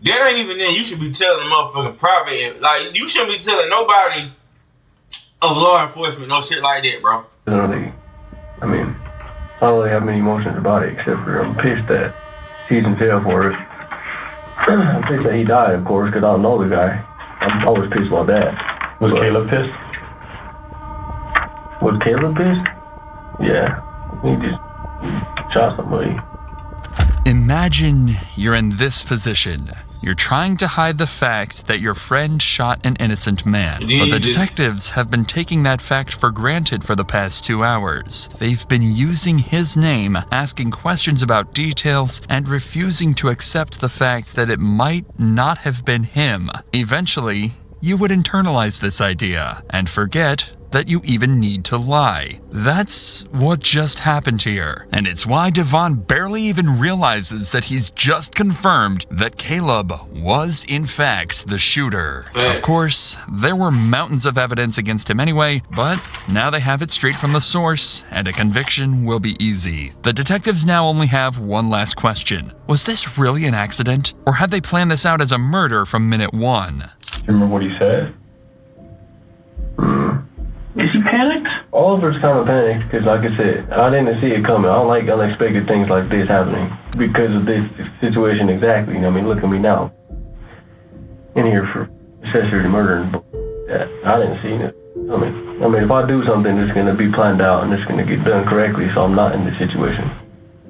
that ain't even then. You should be telling the motherfucking private, like, you shouldn't be telling nobody of law enforcement no shit like that, bro. Really, I mean, I don't really have many emotions about it except for I'm pissed that he's in jail for it. I'm pissed that he died, of course, because I don't know the guy. I'm always pissed about that. Was Caleb pissed? Was Caleb pissed? Yeah. He just shot somebody. Imagine you're in this position. You're trying to hide the fact that your friend shot an innocent man. But the detectives have been taking that fact for granted for the past 2 hours. They've been using his name, asking questions about details, and refusing to accept the fact that it might not have been him. Eventually, you would internalize this idea and forget that you even need to lie. That's what just happened here. And it's why Devon barely even realizes that he's just confirmed that Caleb was in fact the shooter. Of course, there were mountains of evidence against him anyway, but now they have it straight from the source, and a conviction will be easy. The detectives now only have one last question. Was this really an accident? Or had they planned this out as a murder from minute one? Remember what he said? Is he panicked? Oliver's kind of panicked because, like I said, I didn't see it coming. I don't like unexpected things like this happening because of this situation exactly. I mean, look at me now. In here for accessory to murder. I didn't see it coming. I mean, if I do something, it's going to be planned out and it's going to get done correctly, so I'm not in this situation.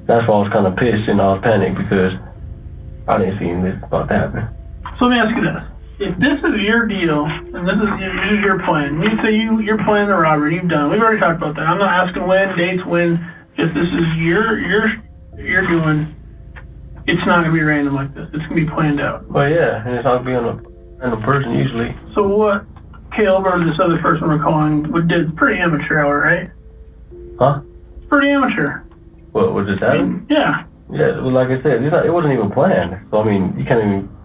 That's why I was kind of pissed and I was panicked because I didn't see this about to happen. So let me ask you this. If this is your deal, and this is your plan, you say you're planning the robbery, you've done it. We've already talked about that. I'm not asking when, dates, when. If this is you're doing, it's not going to be random like this. It's going to be planned out. Well, yeah, and it's not being a random person usually. So what Caleb or this other person we're calling did pretty amateur hour, right? Huh? It's pretty amateur. What, was this happening? Yeah. Yeah, well, like I said, it wasn't even planned. So, I mean, you can't even...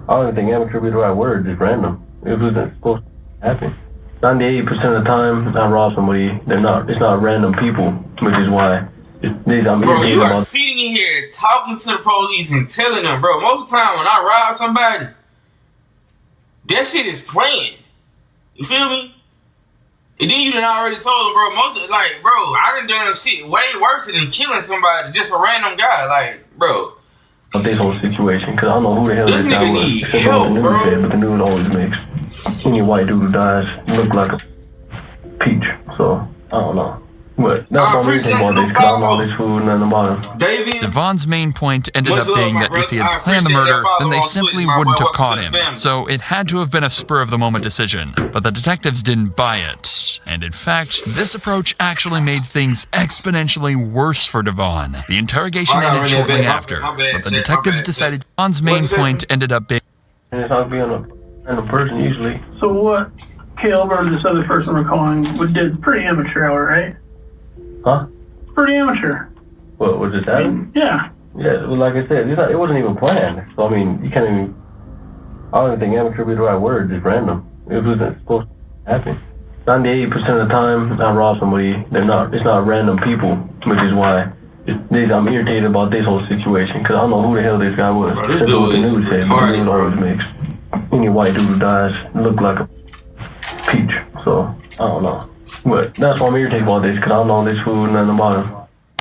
I don't even think amateur would be the right word, just random. It wasn't supposed to happen. 98% of the time I rob somebody, it's not random people, which is why I'm bro, you are sitting in here talking to the police and telling them, bro, most of the time when I rob somebody, that shit is planned. You feel me? And then you done already told them, bro, I done shit way worse than killing somebody, just a random guy, like, bro. Of this whole situation, because I don't know who the hell this guy was. Need help, bro. Said, but the news always makes any white dude who dies look like a peach. So I don't know. But that's why we take all this, because I don't know this food and nothing about him. Devon's main point ended up being that if he had planned the murder, then they simply wouldn't have caught him. So it had to have been a spur-of-the-moment decision. But the detectives didn't buy it. And in fact, this approach actually made things exponentially worse for Devon. The interrogation ended shortly after, but the detectives decided Devon's main point ended up being... And it's not being a random person usually. So what Caleb or this other person we're calling did pretty amateur hour, right? Huh? Pretty amateur. What, was this happening? Yeah. Yeah, well, like I said, it wasn't even planned. So, I mean, you can't even... I don't even think amateur would be the right word, just random. It wasn't supposed to happen. 98% of the time I rob somebody, it's not random people, which is why I'm irritated about this whole situation, because I don't know who the hell this guy was. Bro, this dude is retarded, bro. Always makes any white dude who dies look like a peach. So, I don't know. But that's why I'm irritated about this, because I don't know this food and nothing about him.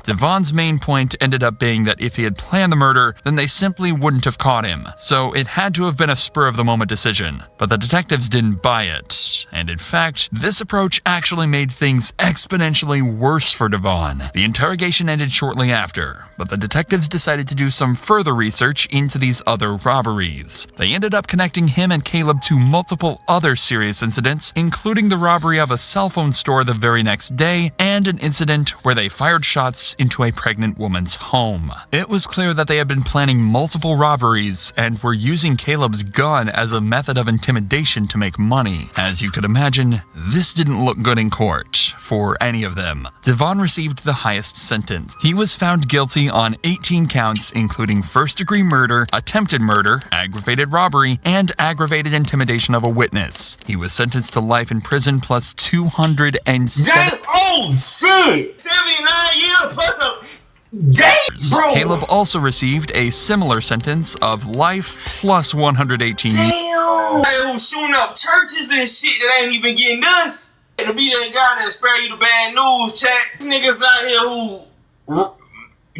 Devon's main point ended up being that if he had planned the murder, then they simply wouldn't have caught him. So it had to have been a spur-of-the-moment decision. But the detectives didn't buy it. And in fact, this approach actually made things exponentially worse for Devon. The interrogation ended shortly after, but the detectives decided to do some further research into these other robberies. They ended up connecting him and Caleb to multiple other serious incidents, including the robbery of a cell phone store the very next day, and an incident where they fired shots into a pregnant woman's home. It was clear that they had been planning multiple robberies and were using Caleb's gun as a method of intimidation to make money. As you could imagine, this didn't look good in court for any of them. Devon received the highest sentence. He was found guilty on 18 counts, including first-degree murder, attempted murder, aggravated robbery, and aggravated intimidation of a witness. He was sentenced to life in prison plus 207. Oh shit! 79 years plus a day, bro. Caleb also received a similar sentence of life plus 118 years. Damn! They were shooting up churches and shit that ain't even getting us. To be that guy that spare you the bad news, chat. Niggas out here who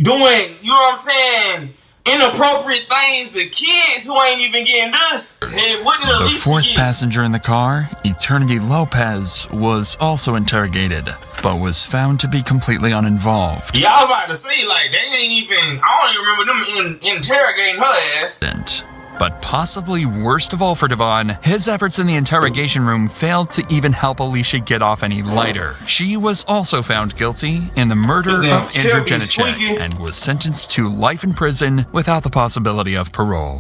doing, you know what I'm saying, inappropriate things to kids who ain't even getting this. Hey, what did the fourth passenger in the car, Eternity Lopez, was also interrogated, but was found to be completely uninvolved. Yeah, I was about to say, like, they ain't even, I don't even remember them interrogating her ass. But possibly worst of all for Devon, his efforts in the interrogation room failed to even help Alicia get off any lighter. She was also found guilty in the murder of Andrew Janicek and was sentenced to life in prison without the possibility of parole.